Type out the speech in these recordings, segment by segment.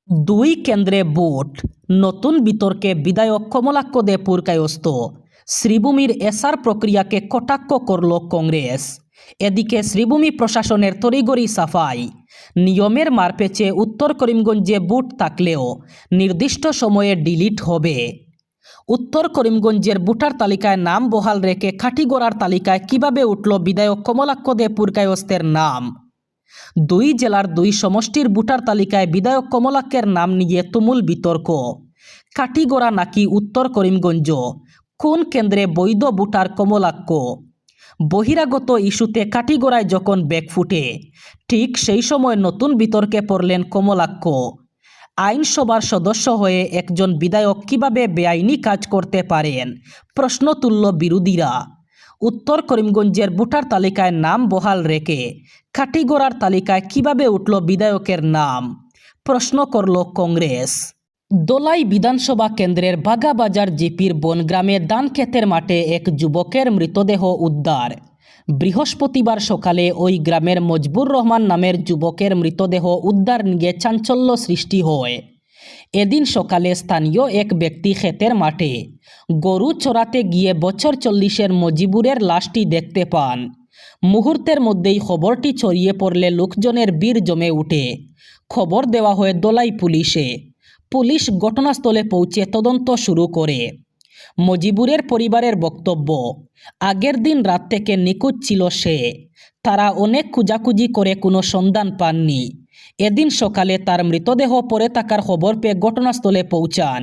দুই কেন্দ্রে ভোট, নতুন বিতর্কে বিধায়ক কমলাক্ষ দে পুরকায়স্থ। শ্রীভূমির এসআর প্রক্রিয়াকে কটাক্ষ করল কংগ্রেস। এদিকে শ্রীভূমি প্রশাসনের তড়িঘড়ি সাফাই। নিয়মের মারপ্যাঁচে উত্তর করিমগঞ্জে ভোট থাকলেও নির্দিষ্ট সময়ে ডিলিট হবে। উত্তর করিমগঞ্জের ভোটার তালিকায় নাম বহাল রেখে খাটিগড়ার তালিকায় কিভাবে উঠল বিধায়ক কমলাক্ষ দে পুরকায়স্থের নাম? দুই জেলার দুই সমষ্টির ভোটার তালিকায় বিধায়ক কমলাক্ষের নাম নিয়ে তুমুল বিতর্ক। কাটিগড়া নাকি উত্তর করিমগঞ্জ, কোন কেন্দ্রে বৈধ ভোটার কমলাক্ষ? বহিরাগত ইস্যুতে কাটিগড়ায় যখন বেগ ফুটে, ঠিক সেই সময় নতুন বিতর্কে পড়লেন কমলাক্ষ। আইনসভার সদস্য হয়ে একজন বিধায়ক কিভাবে বেআইনি কাজ করতে পারেন, প্রশ্ন তুলল বিরোধীরা। উত্তর করিমগঞ্জের ভোটার তালিকায় নাম বহাল রেখে কাটিগড়ার তালিকায় কিভাবে উঠল বিধায়কের নাম, প্রশ্ন করল কংগ্রেস। দোলাই বিধানসভা কেন্দ্রের বাগাবাজার জিপির বনগ্রামে ধান ক্ষেতের মাঠে এক যুবকের মৃতদেহ উদ্ধার। বৃহস্পতিবার সকালে ওই গ্রামের মজবুর রহমান নামের যুবকের মৃতদেহ উদ্ধার নিয়ে চাঞ্চল্য সৃষ্টি হয়। এদিন সকালে স্থানীয় এক ব্যক্তি ক্ষেতের মাঠে গরু চড়াতে গিয়ে বছর 40-এর মজিবুরের লাশটি দেখতে পান। মুহূর্তের মধ্যেই খবরটি ছড়িয়ে পড়লে লোকজনের ভিড় জমে উঠে। খবর দেওয়া হয় দোলাই পুলিশে। পুলিশ ঘটনাস্থলে পৌঁছে তদন্ত শুরু করে। মজিবুরের পরিবারের বক্তব্য, আগের দিন রাত থেকে নিখোঁজ ছিল সে। তারা অনেক খোঁজাখুঁজি করে কোনো সন্ধান পাননি। এদিন সকালে তার মৃতদেহ পড়ে থাকার খবর পেয়ে ঘটনাস্থলে পৌঁছান।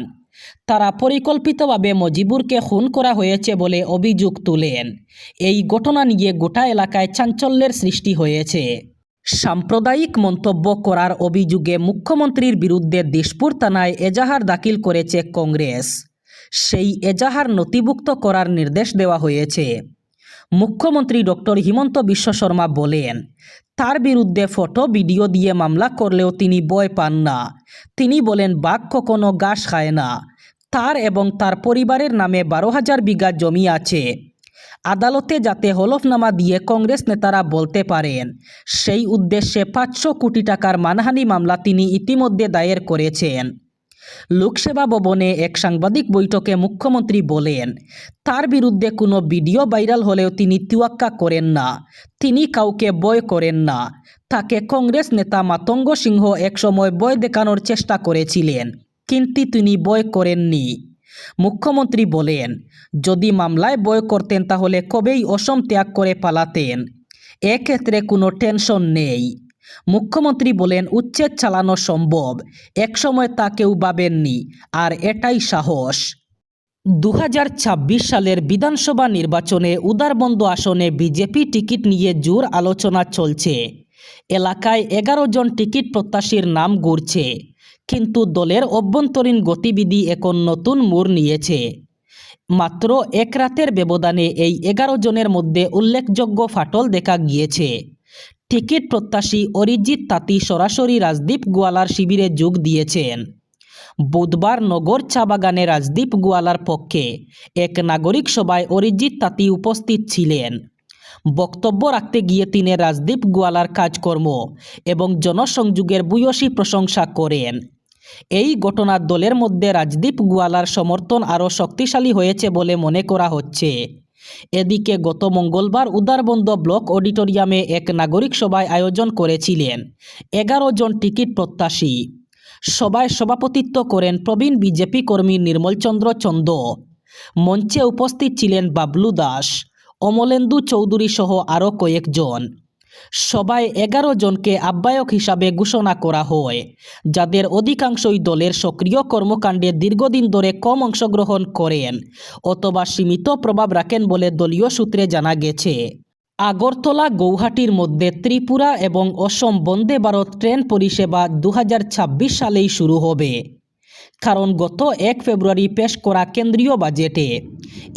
তারা পরিকল্পিতভাবে মজিবুরকে খুন করা হয়েছে বলে অভিযোগ তোলেন। এই ঘটনা নিয়ে গোটা এলাকায় চাঞ্চল্যের সৃষ্টি হয়েছে। সাম্প্রদায়িক মন্তব্য করার অভিযোগে মুখ্যমন্ত্রীর বিরুদ্ধে দিশপুর থানায় এজাহার দাখিল করেছে কংগ্রেস। সেই এজাহার নথিভুক্ত করার নির্দেশ দেওয়া হয়েছে। মুখ্যমন্ত্রী ডক্টর হিমন্ত বিশ্ব শর্মা বলেন, তার বিরুদ্ধে ফটো ভিডিও দিয়ে মামলা করলেও তিনি ভয় পান না। তিনি বলেন, বাঘ কখনো ঘাস খায় না। তার এবং তার পরিবারের নামে 12,000 বিঘা জমি আছে। আদালতে যাতে হলফনামা দিয়ে কংগ্রেস নেতারা বলতে পারেন, সেই উদ্দেশ্যে 500 কোটি টাকার মানহানি মামলা তিনি ইতিমধ্যে দায়ের করেছেন। লোকসেবা ভবনে এক সাংবাদিক বৈঠকে মুখ্যমন্ত্রী বলেন, তার বিরুদ্ধে কোনো ভিডিও ভাইরাল হলেও তিনি তোয়াক্কা করেন না। তিনি কাউকে ভয় করেন না। তাকে কংগ্রেস নেতা মাতঙ্গ সিংহ একসময় ভয় দেখানোর চেষ্টা করেছিলেন, কিন্তু তিনি ভয় করেননি। মুখ্যমন্ত্রী বলেন, যদি মামলায় ভয় করতেন তাহলে কবেই অসম ত্যাগ করে পালাতেন। এক্ষেত্রে কোনো টেনশন নেই। মুখ্যমন্ত্রী বলেন, উচ্ছেদ চালানো সম্ভব, একসময় তা কেউ ভাবেননি, আর এটাই সাহস। 2026 সালের বিধানসভা নির্বাচনে উদারবন্দ আসনে বিজেপি টিকিট নিয়ে জোর আলোচনা চলছে। এলাকায় 11 জন টিকিট প্রত্যাশীর নাম ঘুরছে, কিন্তু দলের অভ্যন্তরীণ গতিবিধি এখন নতুন মোড় নিয়েছে। মাত্র এক রাতের ব্যবধানে এই 11 জনের মধ্যে উল্লেখযোগ্য ফাটল দেখা গিয়েছে। টিকিট প্রত্যাশী অরিজিৎ তাঁতি সরাসরি রাজদীপ গোয়ালার শিবিরে যোগ দিয়েছেন। বুধবার নগর চা বাগানে রাজদীপ গোয়ালার পক্ষে এক নাগরিক সভায় অরিজিৎ তাঁতি উপস্থিত ছিলেন। বক্তব্য রাখতে গিয়ে তিনি রাজদীপ গোয়ালার কাজকর্ম এবং জনসংযোগের ভূয়সী প্রশংসা করেন। এই ঘটনার দলের মধ্যে রাজদীপ গোয়ালার সমর্থন আরও শক্তিশালী হয়েছে বলে মনে করা হচ্ছে। এদিকে গত মঙ্গলবার উদারবন্দ ব্লক অডিটোরিয়ামে এক নাগরিক সভায় আয়োজন করেছিলেন 11 জন টিকিট প্রত্যাশী। সভায় সভাপতিত্ব করেন প্রবীণ বিজেপি কর্মী নির্মলচন্দ্র চন্দ। মঞ্চে উপস্থিত ছিলেন বাবলু দাস, অমলেন্দু চৌধুরী সহ আরও কয়েকজন। সভায় 11 জনকে আহ্বায়ক হিসাবে ঘোষণা করা হয়, যাদের অধিকাংশই দলের সক্রিয় কর্মকাণ্ডে দীর্ঘদিন ধরে কম অংশগ্রহণ করেন অথবা সীমিত প্রভাব রাখেন বলে দলীয় সূত্রে জানা গেছে। আগরতলা গৌহাটির মধ্যে ত্রিপুরা এবং অসম বন্দে ভারত ট্রেন পরিষেবা 2026 সালেই শুরু হবে। কারণ গত 1 ফেব্রুয়ারি পেশ করা কেন্দ্রীয় বাজেটে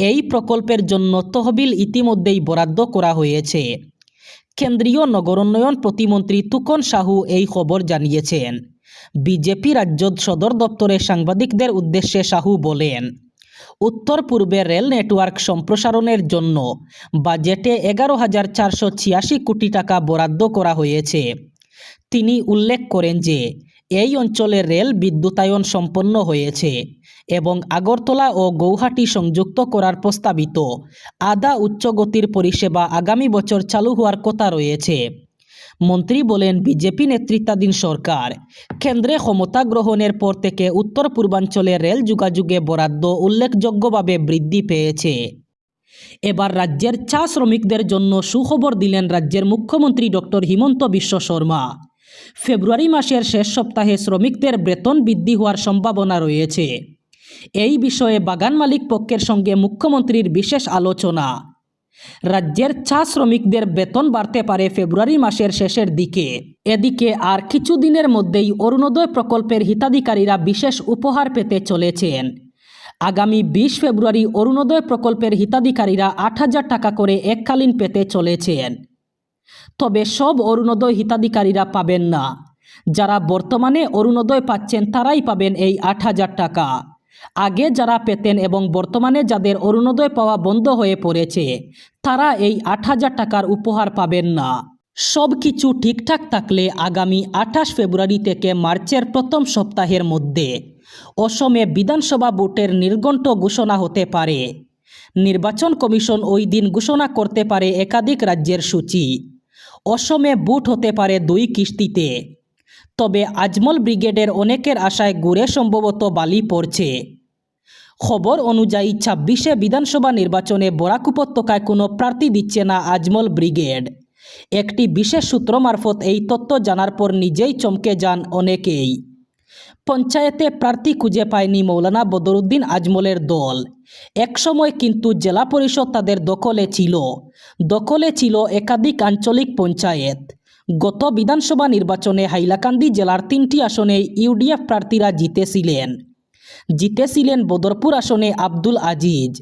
এই প্রকল্পের জন্য তহবিল ইতিমধ্যেই বরাদ্দ করা হয়েছে। কেন্দ্রীয় নগরোন্নয়ন প্রতিমন্ত্রী তুকন সাহু এই খবর জানিয়েছেন। বিজেপি রাজ্য সদর দপ্তরে সাংবাদিকদের উদ্দেশ্যে সাহু বলেন, উত্তর পূর্বে রেল নেটওয়ার্ক সম্প্রসারণের জন্য বাজেটে 11,486 কোটি টাকা বরাদ্দ করা হয়েছে। তিনি উল্লেখ করেন যে এই অঞ্চলে রেল বিদ্যুতায়ন সম্পন্ন হয়েছে এবং আগরতলা ও গৌহাটি সংযুক্ত করার প্রস্তাবিত আধা উচ্চগতির পরিষেবা আগামী বছর চালু হওয়ার কথা রয়েছে। মন্ত্রী বলেন, বিজেপি নেতৃত্বাধীন সরকার কেন্দ্রে ক্ষমতা গ্রহণের পর থেকে উত্তর পূর্বাঞ্চলে রেল যোগাযোগে বরাদ্দ উল্লেখযোগ্যভাবে বৃদ্ধি পেয়েছে। এবার রাজ্যের চা শ্রমিকদের জন্য সুখবর দিলেন রাজ্যের মুখ্যমন্ত্রী ডক্টর হিমন্ত বিশ্ব শর্মা। ফেব্রুয়ারি মাসের শেষ সপ্তাহে শ্রমিকদের বেতন বৃদ্ধি হওয়ার সম্ভাবনা রয়েছে। এই বিষয়ে বাগান মালিক পক্ষের সঙ্গে মুখ্যমন্ত্রীর বিশেষ আলোচনা। রাজ্যের চা শ্রমিকদের বেতন বাড়তে পারে ফেব্রুয়ারি মাসের শেষের দিকে। এদিকে আর কিছুদিনের মধ্যেই অরুণোদয় প্রকল্পের হিতাধিকারীরা বিশেষ উপহার পেতে চলেছেন। আগামী 20 ফেব্রুয়ারি অরুণোদয় প্রকল্পের হিতাধিকারীরা 8,000 টাকা করে এককালীন পেতে চলেছেন। তবে সব অরুণোদয় হিতাধিকারীরা পাবেন না। যারা বর্তমানে অরুণোদয় পাচ্ছেন তারাই পাবেন এই 8,000 টাকা। আগে যারা পেতেন এবং বর্তমানে যাদের অরুণোদয় পাওয়া বন্ধ হয়ে পড়েছে তারা এই 8,000 টাকার উপহার পাবেন না। সব কিছু ঠিকঠাক থাকলে আগামী 28 ফেব্রুয়ারি থেকে মার্চের প্রথম সপ্তাহের মধ্যে অসমে বিধানসভা ভোটের নির্ঘণ্ট ঘোষণা হতে পারে। নির্বাচন কমিশন ওই দিন ঘোষণা করতে পারে একাধিক রাজ্যের সূচি। অসমে ভোট হতে পারে 2 কিস্তিতে। তবে আজমল ব্রিগেডের অনেকের আশায় ঘুরে সম্ভবত বালি পড়ছে। খবর অনুযায়ী 26শে বিধানসভা নির্বাচনে বরাক উপত্যকায় কোনো প্রার্থী দিচ্ছে না আজমল ব্রিগেড। একটি বিশেষ সূত্র মারফত এই তথ্য জানার পর নিজেই চমকে যান অনেকেই। পঞ্চায়েতে প্রার্থী খুঁজে পায়নি মৌলানা বদরুদ্দিন আজমলের দল। একসময় কিন্তু জেলা পরিষদ তাদের দখলে ছিল একাধিক আঞ্চলিক পঞ্চায়েত। গত বিধানসভা নির্বাচনে হাইলাকান্দি জেলার 3টি আসনে ইউডিএফ প্রার্থীরা জিতেছিলেন বদরপুর আসনে আব্দুল আজিজ।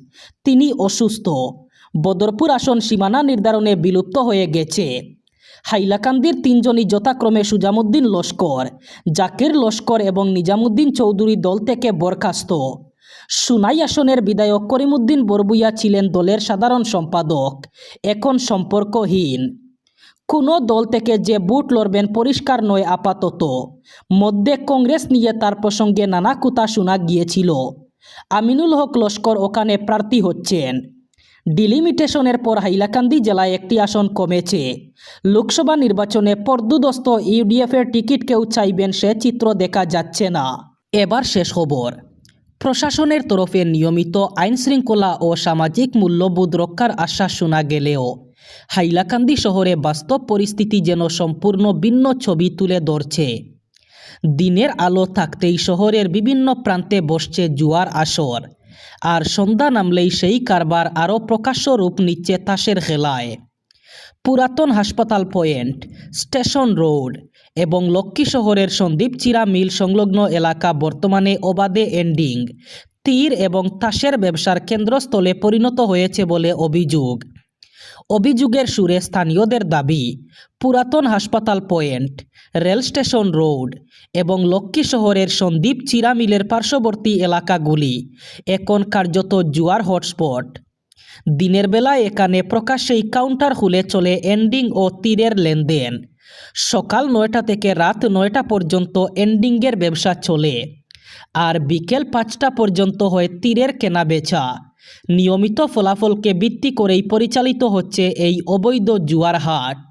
তিনি অসুস্থ। বদরপুর আসন সীমানা নির্ধারণে বিলুপ্ত হয়ে গেছে। হাইলাকান্দির 3 জনই যথাক্রমে সুজামুদ্দিন লস্কর, জাকির লস্কর এবং নিজামুদ্দিন চৌধুরী দল থেকে বরখাস্ত। সুনাই আসনের বিধায়ক করিমউদ্দিন বরবুইয়া ছিলেন দলের সাধারণ সম্পাদক, এখন সম্পর্কহীন। কোনো দল থেকে যে ভোট লড়বেন পরিষ্কার নয় আপাতত। মধ্যে কংগ্রেস নিয়ে তার প্রসঙ্গে নানা কথা শোনা গিয়েছিল। আমিনুল হক লস্কর ওখানে প্রার্থী হচ্ছেন। ডিলিমিটেশনের পর হাইলাকান্দি জেলায় একটি আসন কমেছে। লোকসভা নির্বাচনে পর্দুদস্ত ইউডিএফের টিকিট কেউ চাইবেন সে চিত্র দেখা যাচ্ছে না। এবার শেষ খবর। প্রশাসনের তরফে নিয়মিত আইনশৃঙ্খলা ও সামাজিক মূল্যবোধ রক্ষার আশ্বাস শোনা গেলেও হাইলাকান্দি শহরে বাস্তব পরিস্থিতি যেন সম্পূর্ণ ভিন্ন ছবি তুলে ধরছে। দিনের আলো থাকতেই শহরের বিভিন্ন প্রান্তে বসছে জুয়ার আসর, আর সন্ধ্যা নামলেই সেই কারবার আরও প্রকাশ্য রূপ নিচ্ছে তাসের খেলায়। পুরাতন হাসপাতাল পয়েন্ট, স্টেশন রোড এবং লক্ষ্মী শহরের সন্দীপ চিরা মিল সংলগ্ন এলাকা বর্তমানে অবাধে এন্ডিং, তীর এবং তাসের ব্যবসার কেন্দ্রস্থলে পরিণত হয়েছে বলে অভিযোগের সুরে স্থানীয়দের দাবি, পুরাতন হাসপাতাল পয়েন্ট, রেল স্টেশন রোড এবং লক্ষ্মী শহরের সন্দীপ চিরা মিলের পার্শ্ববর্তী এলাকাগুলি এখন কার্যত জুয়ার হটস্পট। দিনের বেলায় এখানে প্রকাশ্যেই কাউন্টার খুলে চলে এন্ডিং ও তীরের লেনদেন। সকাল 9টা থেকে রাত 9টা পর্যন্ত এন্ডিংয়ের ব্যবসা চলে, আর বিকেল 5টা পর্যন্ত হয় তীরের কেনাবেচা। নিয়মিত ফলাফলকে ভিত্তি করেই পরিচালিত হচ্ছে এই অবৈধ জুয়ার হাট।